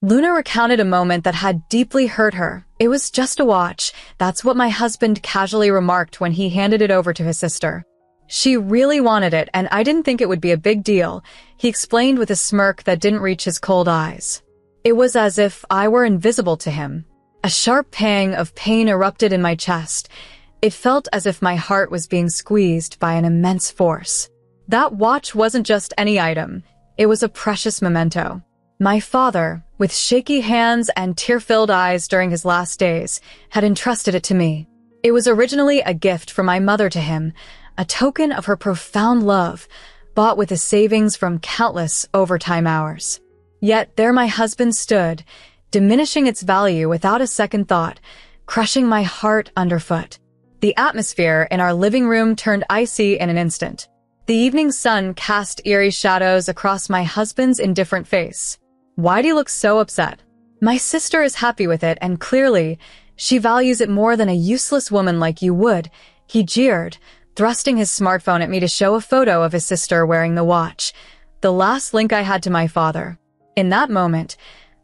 Luna recounted a moment that had deeply hurt her. "It was just a watch. That's what my husband casually remarked when he handed it over to his sister. She really wanted it, and I didn't think it would be a big deal," he explained with a smirk that didn't reach his cold eyes. It was as if I were invisible to him. A sharp pang of pain erupted in my chest. It felt as if my heart was being squeezed by an immense force. That watch wasn't just any item. It was a precious memento. My father, with shaky hands and tear-filled eyes during his last days, had entrusted it to me. It was originally a gift from my mother to him, a token of her profound love, bought with the savings from countless overtime hours. Yet there my husband stood, diminishing its value without a second thought, crushing my heart underfoot. The atmosphere in our living room turned icy in an instant. The evening sun cast eerie shadows across my husband's indifferent face. "Why do you look so upset?" "My sister is happy with it, and clearly, she values it more than a useless woman like you would," he jeered, thrusting his smartphone at me to show a photo of his sister wearing the watch, the last link I had to my father. In that moment,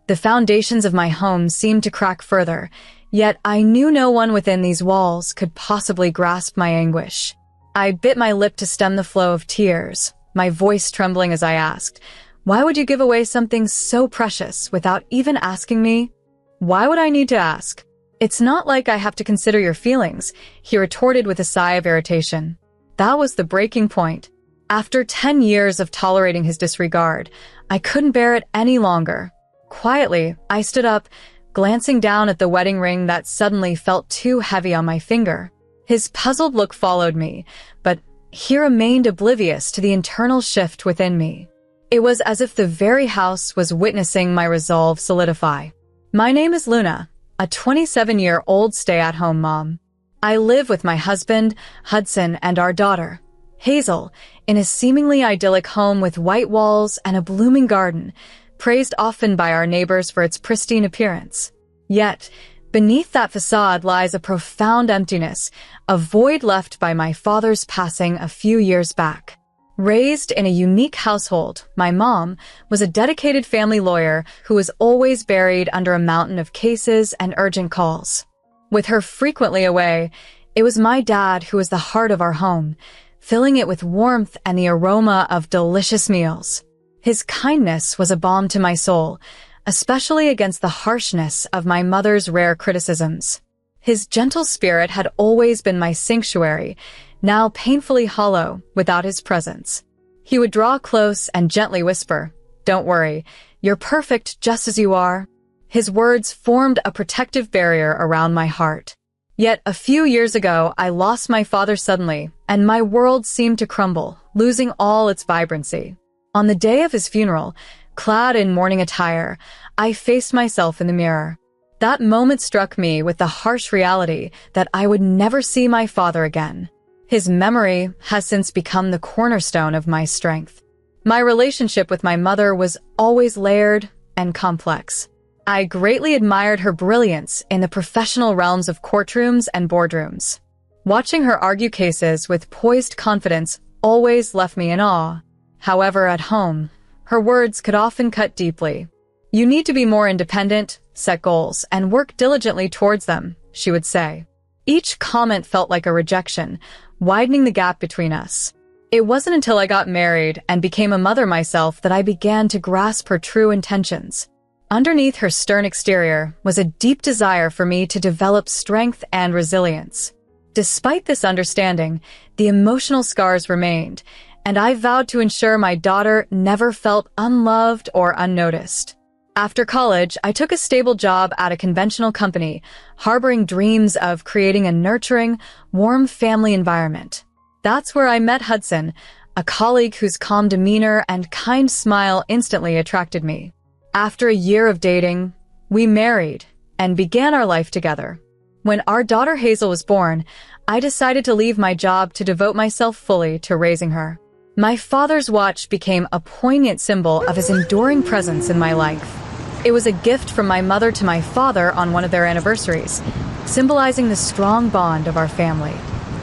the foundations of my home seemed to crack further, yet I knew no one within these walls could possibly grasp my anguish. I bit my lip to stem the flow of tears, my voice trembling as I asked, "Why would you give away something so precious without even asking me?" "Why would I need to ask? It's not like I have to consider your feelings," he retorted with a sigh of irritation. That was the breaking point. After 10 years of tolerating his disregard, I couldn't bear it any longer. Quietly, I stood up, glancing down at the wedding ring that suddenly felt too heavy on my finger. His puzzled look followed me, but he remained oblivious to the internal shift within me. It was as if the very house was witnessing my resolve solidify. My name is Luna, a 27-year-old stay-at-home mom. I live with my husband, Hudson, and our daughter, Hazel, in a seemingly idyllic home with white walls and a blooming garden, praised often by our neighbors for its pristine appearance. Yet, beneath that facade lies a profound emptiness, a void left by my father's passing a few years back. Raised in a unique household, my mom was a dedicated family lawyer who was always buried under a mountain of cases and urgent calls. With her frequently away, it was my dad who was the heart of our home, filling it with warmth and the aroma of delicious meals. His kindness was a balm to my soul, especially against the harshness of my mother's rare criticisms. His gentle spirit had always been my sanctuary, now painfully hollow without his presence. He would draw close and gently whisper, "Don't worry, you're perfect just as you are." His words formed a protective barrier around my heart. Yet a few years ago, I lost my father suddenly, and my world seemed to crumble, losing all its vibrancy. On the day of his funeral, clad in mourning attire, I faced myself in the mirror. That moment struck me with the harsh reality that I would never see my father again. His memory has since become the cornerstone of my strength. My relationship with my mother was always layered and complex. I greatly admired her brilliance in the professional realms of courtrooms and boardrooms. Watching her argue cases with poised confidence always left me in awe. However, at home, her words could often cut deeply. "You need to be more independent, set goals, and work diligently towards them," she would say. Each comment felt like a rejection, widening the gap between us. It wasn't until I got married and became a mother myself that I began to grasp her true intentions. Underneath her stern exterior was a deep desire for me to develop strength and resilience. Despite this understanding, the emotional scars remained, and I vowed to ensure my daughter never felt unloved or unnoticed. After college, I took a stable job at a conventional company, harboring dreams of creating a nurturing, warm family environment. That's where I met Hudson, a colleague whose calm demeanor and kind smile instantly attracted me. After a year of dating, we married and began our life together. When our daughter Hazel was born, I decided to leave my job to devote myself fully to raising her. My father's watch became a poignant symbol of his enduring presence in my life. It was a gift from my mother to my father on one of their anniversaries, symbolizing the strong bond of our family.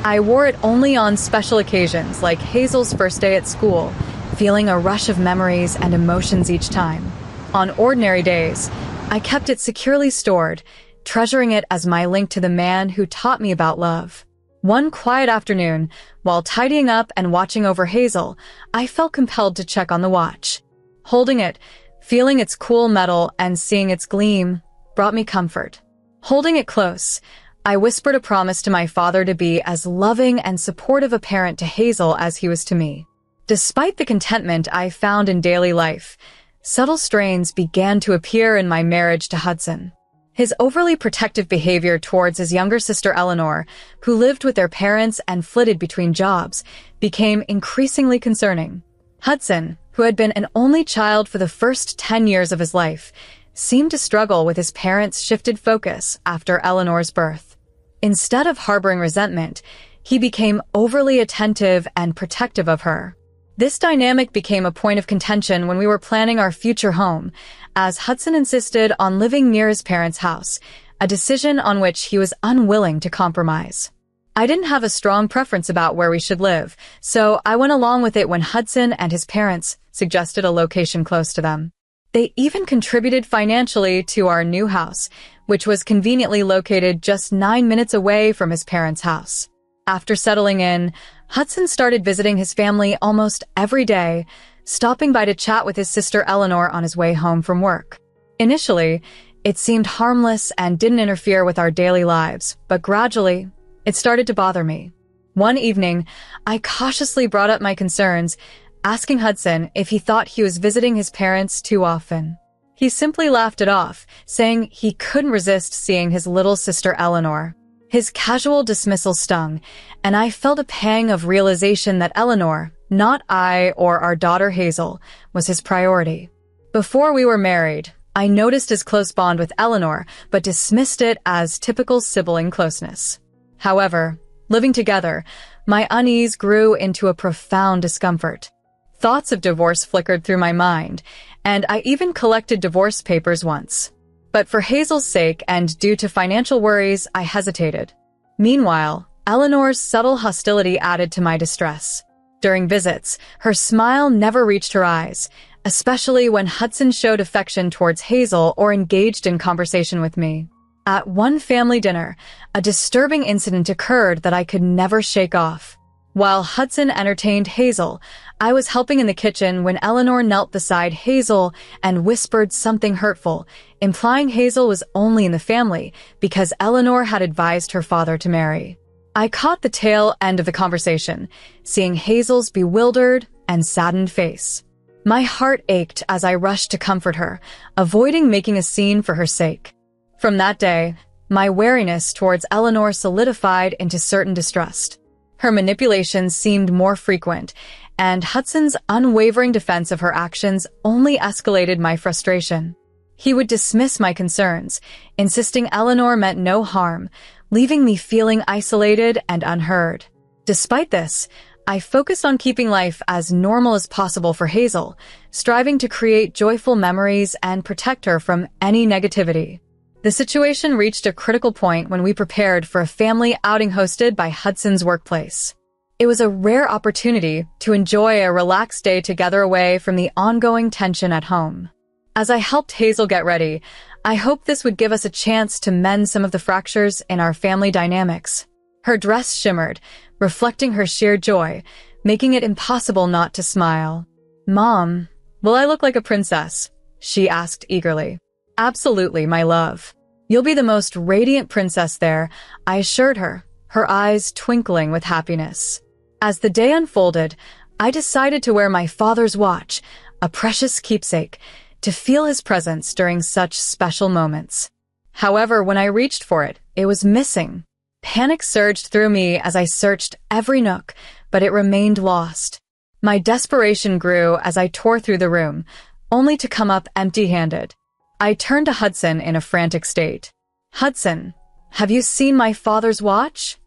I wore it only on special occasions, like Hazel's first day at school, feeling a rush of memories and emotions each time. On ordinary days, I kept it securely stored, treasuring it as my link to the man who taught me about love. One quiet afternoon, while tidying up and watching over Hazel, I felt compelled to check on the watch. Holding it, feeling its cool metal and seeing its gleam, brought me comfort. Holding it close, I whispered a promise to my father to be as loving and supportive a parent to Hazel as he was to me. Despite the contentment I found in daily life, subtle strains began to appear in my marriage to Hudson. His overly protective behavior towards his younger sister Eleanor, who lived with their parents and flitted between jobs, became increasingly concerning. Hudson, who had been an only child for the first 10 years of his life, seemed to struggle with his parents' shifted focus after Eleanor's birth. Instead of harboring resentment, he became overly attentive and protective of her. This dynamic became a point of contention when we were planning our future home, as Hudson insisted on living near his parents' house, a decision on which he was unwilling to compromise. I didn't have a strong preference about where we should live, so I went along with it when Hudson and his parents suggested a location close to them. They even contributed financially to our new house, which was conveniently located just 9 minutes away from his parents' house. After settling in, Hudson started visiting his family almost every day, stopping by to chat with his sister Eleanor on his way home from work. Initially, it seemed harmless and didn't interfere with our daily lives, but gradually, it started to bother me. One evening, I cautiously brought up my concerns, asking Hudson if he thought he was visiting his parents too often. He simply laughed it off, saying he couldn't resist seeing his little sister Eleanor. His casual dismissal stung, and I felt a pang of realization that Eleanor, not I or our daughter Hazel, was his priority. Before we were married, I noticed his close bond with Eleanor, but dismissed it as typical sibling closeness. However, living together, my unease grew into a profound discomfort. Thoughts of divorce flickered through my mind, and I even collected divorce papers once. But for Hazel's sake and due to financial worries, I hesitated. Meanwhile, Eleanor's subtle hostility added to my distress. During visits, her smile never reached her eyes, especially when Hudson showed affection towards Hazel or engaged in conversation with me. At one family dinner, a disturbing incident occurred that I could never shake off. While Hudson entertained Hazel, I was helping in the kitchen when Eleanor knelt beside Hazel and whispered something hurtful, implying Hazel was only in the family because Eleanor had advised her father to marry. I caught the tail end of the conversation, seeing Hazel's bewildered and saddened face. My heart ached as I rushed to comfort her, avoiding making a scene for her sake. From that day, my wariness towards Eleanor solidified into certain distrust. Her manipulations seemed more frequent, and Hudson's unwavering defense of her actions only escalated my frustration. He would dismiss my concerns, insisting Eleanor meant no harm, leaving me feeling isolated and unheard. Despite this, I focused on keeping life as normal as possible for Hazel, striving to create joyful memories and protect her from any negativity. The situation reached a critical point when we prepared for a family outing hosted by Hudson's workplace. It was a rare opportunity to enjoy a relaxed day together away from the ongoing tension at home. As I helped Hazel get ready, I hoped this would give us a chance to mend some of the fractures in our family dynamics. Her dress shimmered, reflecting her sheer joy, making it impossible not to smile. "Mom, will I look like a princess?" she asked eagerly. "Absolutely, my love. You'll be the most radiant princess there," I assured her, her eyes twinkling with happiness. As the day unfolded, I decided to wear my father's watch, a precious keepsake, to feel his presence during such special moments. However, when I reached for it, it was missing. Panic surged through me as I searched every nook, but it remained lost. My desperation grew as I tore through the room, only to come up empty-handed. I turned to Hudson in a frantic state. "Hudson, have you seen my father's watch?"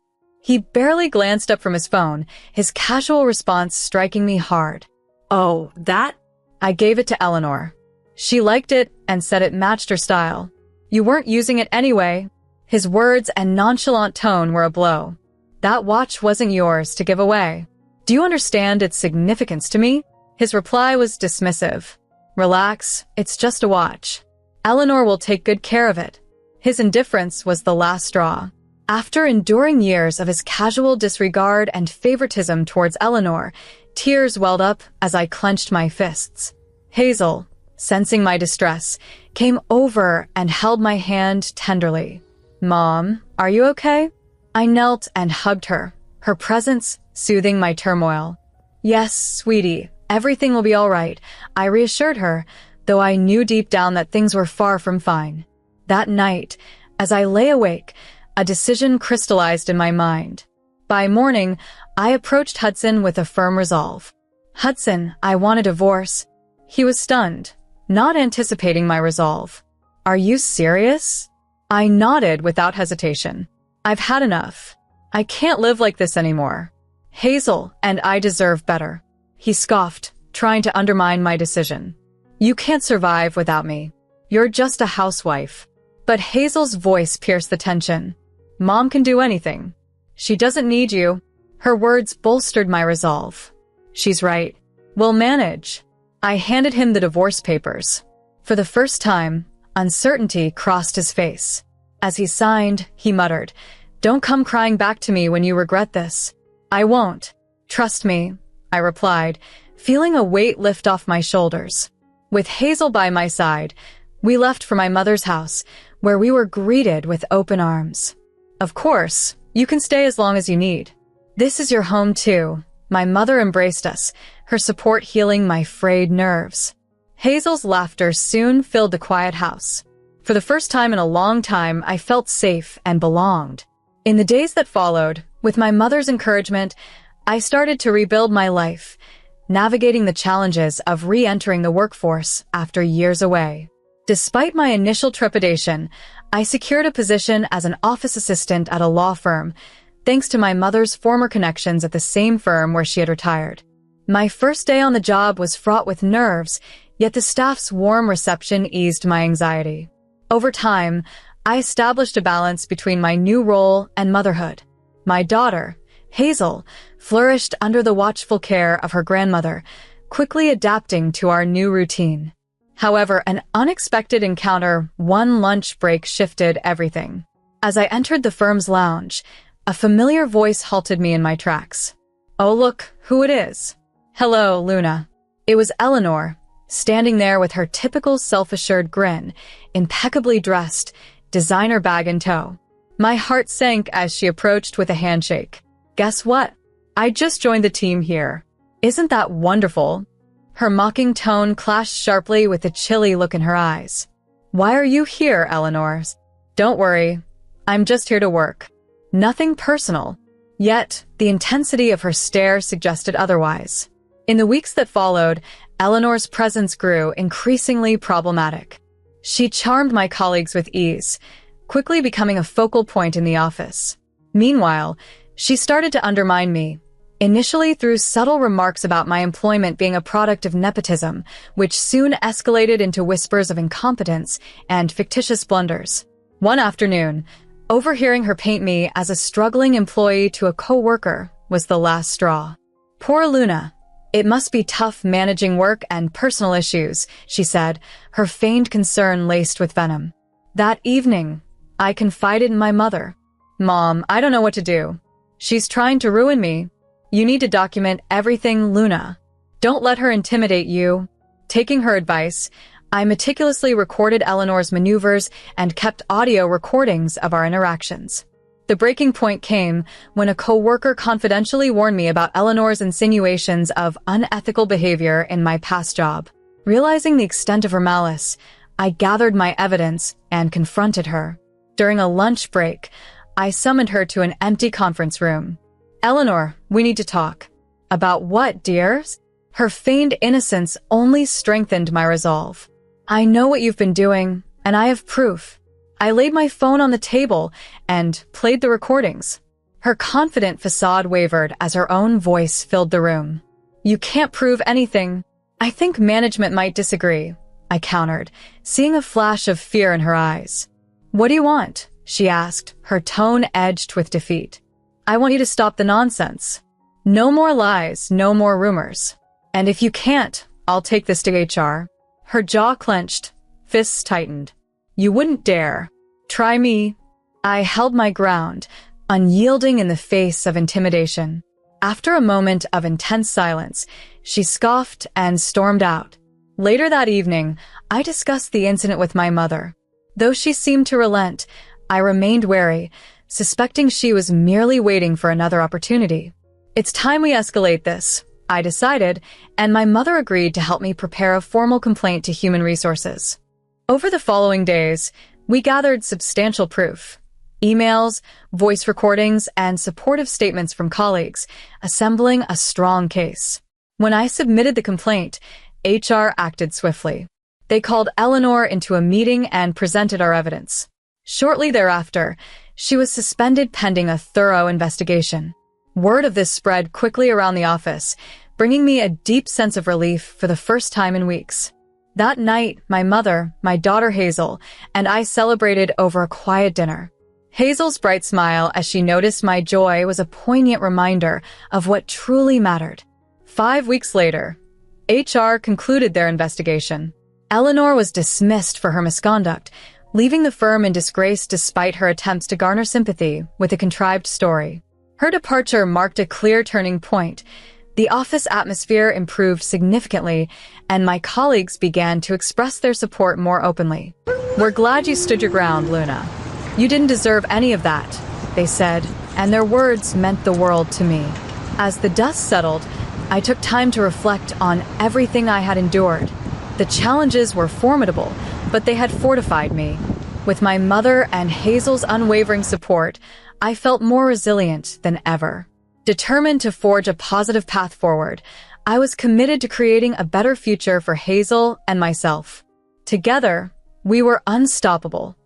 He barely glanced up from his phone, his casual response striking me hard. "Oh, that?" I gave it to Eleanor. She liked it and said it matched her style. "You weren't using it anyway." His words and nonchalant tone were a blow. "That watch wasn't yours to give away. Do you understand its significance to me?" His reply was dismissive. "Relax, it's just a watch." Eleanor will take good care of it. His indifference was the last straw. After enduring years of his casual disregard and favoritism towards Eleanor, tears welled up as I clenched my fists. Hazel, sensing my distress, came over and held my hand tenderly. "Mom, are you okay?" I knelt and hugged her, her presence soothing my turmoil. "Yes, sweetie, everything will be all right," I reassured her, though I knew deep down that things were far from fine. That night, as I lay awake, a decision crystallized in my mind. By morning, I approached Hudson with a firm resolve. "Hudson, I want a divorce." He was stunned, not anticipating my resolve. "Are you serious?" I nodded without hesitation. "I've had enough. I can't live like this anymore. Hazel and I deserve better." He scoffed, trying to undermine my decision. "You can't survive without me. You're just a housewife." But Hazel's voice pierced the tension. "Mom can do anything. She doesn't need you." Her words bolstered my resolve. "She's right. We'll manage." I handed him the divorce papers. For the first time, uncertainty crossed his face. As he signed, he muttered, "Don't come crying back to me when you regret this." "I won't. Trust me," I replied, feeling a weight lift off my shoulders. With Hazel by my side, we left for my mother's house, where we were greeted with open arms. "Of course, you can stay as long as you need. This is your home too." My mother embraced us, her support healing my frayed nerves. Hazel's laughter soon filled the quiet house. For the first time in a long time, I felt safe and belonged. In the days that followed, with my mother's encouragement, I started to rebuild my life, navigating the challenges of re-entering the workforce after years away. Despite my initial trepidation, I secured a position as an office assistant at a law firm, thanks to my mother's former connections at the same firm where she had retired. My first day on the job was fraught with nerves, yet the staff's warm reception eased my anxiety. Over time, I established a balance between my new role and motherhood. My daughter, Hazel, flourished under the watchful care of her grandmother, quickly adapting to our new routine. However, an unexpected encounter, one lunch break, shifted everything. As I entered the firm's lounge, a familiar voice halted me in my tracks. "Oh, look who it is." "Hello, Luna." It was Eleanor, standing there with her typical self-assured grin, impeccably dressed, designer bag in tow. My heart sank as she approached with a handshake. "Guess what? I just joined the team here. Isn't that wonderful?" Her mocking tone clashed sharply with the chilly look in her eyes. "Why are you here, Eleanor?" "Don't worry. I'm just here to work. Nothing personal." Yet, the intensity of her stare suggested otherwise. In the weeks that followed, Eleanor's presence grew increasingly problematic. She charmed my colleagues with ease, quickly becoming a focal point in the office. Meanwhile, she started to undermine me, initially through subtle remarks about my employment being a product of nepotism, which soon escalated into whispers of incompetence and fictitious blunders. One afternoon, overhearing her paint me as a struggling employee to a co-worker was the last straw. "Poor Luna. It must be tough managing work and personal issues," she said, her feigned concern laced with venom. That evening, I confided in my mother. "Mom, I don't know what to do. She's trying to ruin me. You need to document everything, Luna. Don't let her intimidate you." Taking her advice, I meticulously recorded Eleanor's maneuvers and kept audio recordings of our interactions. The breaking point came when a coworker confidentially warned me about Eleanor's insinuations of unethical behavior in my past job. Realizing the extent of her malice, I gathered my evidence and confronted her. During a lunch break, I summoned her to an empty conference room. "Eleanor, we need to talk." "About what, dear?" Her feigned innocence only strengthened my resolve. "I know what you've been doing, and I have proof." I laid my phone on the table and played the recordings. Her confident facade wavered as her own voice filled the room. "You can't prove anything." "I think management might disagree," I countered, seeing a flash of fear in her eyes. "What do you want?" she asked, her tone edged with defeat. "I want you to stop the nonsense. No more lies, no more rumors. And if you can't, I'll take this to HR." Her jaw clenched, fists tightened. You wouldn't dare. Try me. I held my ground, unyielding in the face of intimidation. After a moment of intense silence, she scoffed and stormed out. Later that evening, I discussed the incident with my mother. Though she seemed to relent, I remained wary, suspecting she was merely waiting for another opportunity. It's time we escalate this, I decided, and my mother agreed to help me prepare a formal complaint to Human Resources. Over the following days, we gathered substantial proof. Emails, voice recordings, and supportive statements from colleagues, assembling a strong case. When I submitted the complaint, HR acted swiftly. They called Eleanor into a meeting and presented our evidence. Shortly thereafter, she was suspended pending a thorough investigation. Word of this spread quickly around the office, bringing me a deep sense of relief for the first time in weeks. That night, my mother, my daughter Hazel, and I celebrated over a quiet dinner. Hazel's bright smile as she noticed my joy was a poignant reminder of what truly mattered. 5 weeks later, HR concluded their investigation. Eleanor was dismissed for her misconduct, leaving the firm in disgrace despite her attempts to garner sympathy with a contrived story. Her departure marked a clear turning point. The office atmosphere improved significantly, and my colleagues began to express their support more openly. "We're glad you stood your ground, Luna. You didn't deserve any of that," they said, and their words meant the world to me. As the dust settled, I took time to reflect on everything I had endured. The challenges were formidable, but they had fortified me. With my mother and Hazel's unwavering support, I felt more resilient than ever. Determined to forge a positive path forward, I was committed to creating a better future for Hazel and myself. Together, we were unstoppable.